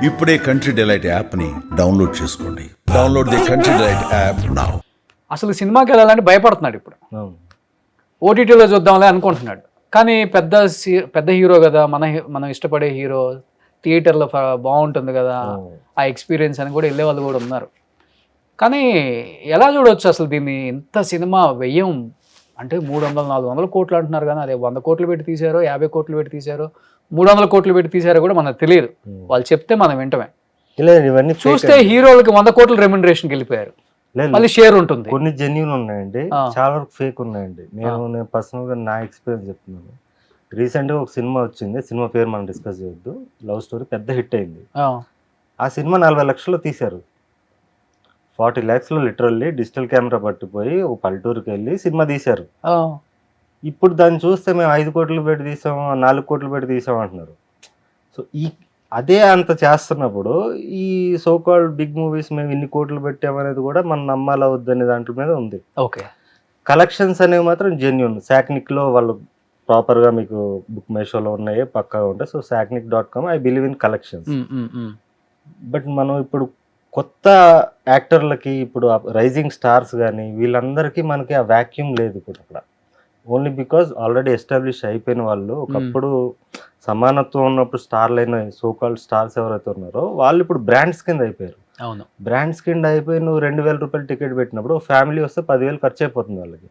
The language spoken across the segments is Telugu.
ఇప్పుడే కంట్రీ డిలైట్ యాప్ని డౌన్లోడ్ చేసుకోండి. Download the country delight app now. అసలు సినిమాకి వెళ్ళాలంటే భయపడుతున్నాడు ఇప్పుడు. ఓటీటీలో చూద్దాంలే అనుకుంటున్నాడు. కానీ పెద్ద హీరో కదా, మనం ఇష్టపడే హీరో, థియేటర్లో బాగుంటుంది కదా ఆ ఎక్స్పీరియన్స్ అని కూడా వెళ్ళే వాళ్ళు కూడా ఉన్నారు. కానీ ఎలా చూడవచ్చు అసలు దీన్ని? ఇంత సినిమా వ్యయం అంటే 300-400 కోట్లు అంటున్నారు, కానీ అదే 100 కోట్లు పెట్టి తీశారో, 50 కోట్లు పెట్టి తీశారో, 300 కోట్లు పెట్టి తీశారో కూడా మనకు తెలియదు. వాళ్ళు చెప్తే మనం వింటమే. ఇవన్నీ చూస్తే హీరోలకి 100 కోట్ల రెమ్యునరేషన్కి వెళ్ళిపోయారు. మళ్ళీ షేర్ ఉంటుంది. కొన్ని జెన్యూన్ ఉన్నాయండి, చాలా వరకు ఫేక్ ఉన్నాయండి. నేను పర్సనల్ గా నా ఎక్స్పీరియన్స్ చెప్తున్నాను. రీసెంట్ గా ఒక సినిమా వచ్చింది, సినిమా పేరు మనం డిస్కస్ చేయొద్దు, లవ్ స్టోరీ, పెద్ద హిట్ అయింది. ఆ సినిమా 40 లక్షలు తీశారు. 40 lakhs లో లిటరల్లీ డిజిటల్ కెమెరా పట్టిపోయి ఒక పల్లెటూరుకి వెళ్ళి సినిమా తీశారు. ఇప్పుడు దాన్ని చూస్తే మేము 5 కోట్లు పెట్టి తీసాం, 4 కోట్లు పెట్టి తీసాం అంటున్నారు. సో అదే అంత చేస్తున్నప్పుడు ఈ సోకాల్డ్ బిగ్ మూవీస్ మేము ఇన్ని కోట్లు పెట్టామనేది కూడా మనం నమ్మాలా వద్దనే దాంట్లో మీద ఉంది. ఓకే, కలెక్షన్స్ అనేవి మాత్రం జెన్యూన్. సాక్నిక్లో వాళ్ళు ప్రాపర్గా మీకు బుక్ మేషోలో ఉన్నాయి, పక్కాగా ఉంటాయి. So sacknic.com, I believe in collections. But మనం ఇప్పుడు కొత్త యాక్టర్లకి, ఇప్పుడు రైజింగ్ స్టార్స్ కానీ వీళ్ళందరికీ మనకి ఆ వ్యాక్యూమ్ లేదు ఇప్పుడు అక్కడ. ఓన్లీ బికాజ్ ఆల్రెడీ ఎస్టాబ్లిష్ అయిపోయిన వాళ్ళు, ఒకప్పుడు సమానత్వం ఉన్నప్పుడు స్టార్లు అయిన సోకాల్డ్ స్టార్స్ ఎవరైతే ఉన్నారో వాళ్ళు ఇప్పుడు బ్రాండ్స్ కింద అయిపోయారు. అవును, బ్రాండ్స్ కింద అయిపోయి నువ్వు 2000 రూపాయలు టికెట్ పెట్టినప్పుడు ఫ్యామిలీ వస్తే 10,000 ఖర్చు అయిపోతుంది వాళ్ళకి.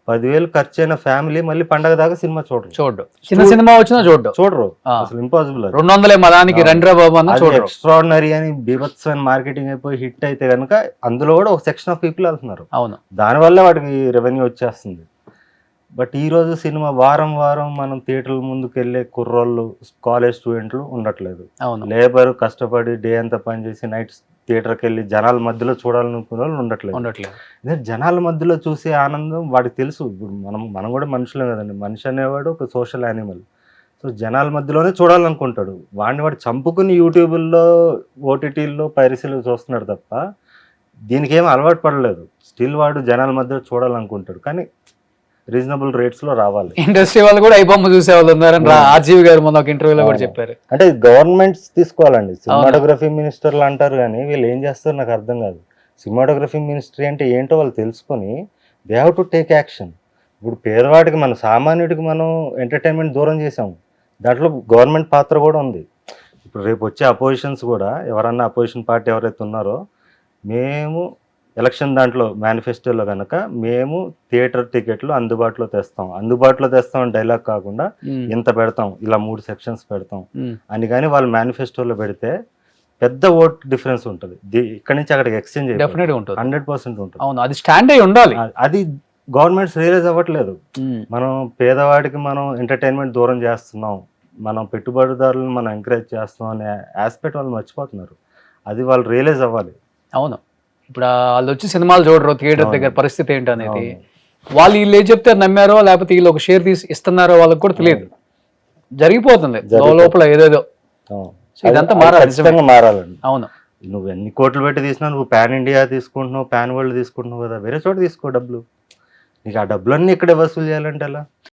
10,000 ఖర్చు అయిన ఫ్యామిలీ మళ్ళీ పండగ దాకా సినిమా చూడరు. చిన్న సినిమా వచ్చినా చూడరు. అసలు ఇంపాసిబుల్. 200 మదానికి రండ్రా బాబు అన్న చూడరు. ఎక్స్ట్రాడినరీ అని బీభత్సమైన మార్కెటింగ్ అయిపోయి హిట్ అయితే కనుక అందులో కూడా ఒక సెక్షన్ ఆఫ్ పీపుల్ వెళ్తున్నారు. అవును, దానివల్ల వాటికి రెవెన్యూ వచ్చేస్తుంది. బట్ ఈరోజు సినిమా వారం మనం థియేటర్ల ముందుకు వెళ్ళే కుర్రోళ్ళు, కాలేజ్ స్టూడెంట్లు ఉండట్లేదు. లేబర్ కష్టపడి డే అంతా పనిచేసి నైట్ థియేటర్కి వెళ్ళి జనాల మధ్యలో చూడాలనుకునే వాళ్ళు ఉండట్లేదు. జనాల మధ్యలో చూసే ఆనందం వాడికి తెలుసు. ఇప్పుడు మనం కూడా మనుషులే కదండి. మనిషి అనేవాడు ఒక సోషల్ యానిమల్. సో జనాల మధ్యలోనే చూడాలనుకుంటాడు. వాడు చంపుకుని యూట్యూబ్లో, ఓటీటీల్లో, పైరసీలో చూస్తున్నాడు తప్ప దీనికి ఏం అలవాటు పడలేదు. స్టిల్ వాడు జనాల మధ్యలో చూడాలనుకుంటాడు, కానీ రీజనబుల్ రేట్స్ లో రావాలి. ఇండస్ట్రీ వాళ్ళు కూడా ఐబొమ్మ చూసే వాళ్ళు ఉన్నారని ఆర్జీవి గారు మొన్న ఒక ఇంటర్వ్యూలో కూడా చెప్పారు. అంటే గవర్నమెంట్స్ తీసుకోవాలండి. సినిమాటోగ్రఫీ మినిస్టర్లు అంటారు కానీ వీళ్ళు ఏం చేస్తారు నాకు అర్థం కాదు. సినిమాటోగ్రఫీ మినిస్ట్రీ అంటే ఏంటో వాళ్ళు తెలుసుకొని they have to take action. ఇప్పుడు పేదవాడికి, మన సామాన్యుడికి మనం ఎంటర్టైన్మెంట్ దూరం చేసాము. దాంట్లో గవర్నమెంట్ పాత్ర కూడా ఉంది. ఇప్పుడు రేపు వచ్చే అపోజిషన్స్ కూడా, ఎవరన్నా అపోజిషన్ పార్టీ ఎవరైతే ఉన్నారో, మేము ఎలక్షన్ దాంట్లో మేనిఫెస్టోలో కనుక మేము థియేటర్ టికెట్లు అందుబాటులో తెస్తాం అని డైలాగ్ కాకుండా ఇంత పెడతాం, ఇలా 3 సెక్షన్స్ పెడతాం అని కానీ వాళ్ళు మేనిఫెస్టోలో పెడితే పెద్ద ఓట్ డిఫరెన్స్ ఉంటుంది. ఇక్కడి నుంచి అక్కడికి ఎక్స్చేంజ్ 100% ఉంటుంది. అవును, అది స్టాండ్ అయి ఉండాలి. అది గవర్నమెంట్స్ రియలైజ్ అవ్వట్లేదు. మనం పేదవాడికి మనం ఎంటర్టైన్మెంట్ దూరం చేస్తున్నాం, మనం పెట్టుబడిదారులను మనం ఎంకరేజ్ చేస్తున్నాం అనే ఆస్పెక్ట్ వాళ్ళు మర్చిపోతున్నారు. అది వాళ్ళు రియలైజ్ అవ్వాలి. అవును, ఇప్పుడు వాళ్ళు వచ్చి సినిమాలు చూడరు, థియేటర్ దగ్గర పరిస్థితి ఏంటనేది వాళ్ళు వీళ్ళు ఏం చెప్తే నమ్మారో, లేకపోతే వీళ్ళు ఒక షేర్ తీసి ఇస్తున్నారో వాళ్ళకి కూడా తెలియదు. జరిగిపోతుంది లోపల ఏదేదో. ఇదంతా మారాలండి. అవును, నువ్వు ఎన్ని కోట్లు పెట్టి తీసినా, నువ్వు పాన్ ఇండియా తీసుకుంటున్నావు, పాన్ వరల్డ్ తీసుకుంటున్నావు కదా, వేరే చోట తీసుకో డబ్బులు. నీకు ఆ డబ్బులన్నీ ఇక్కడే వసూలు చేయాలంటే ఎలా?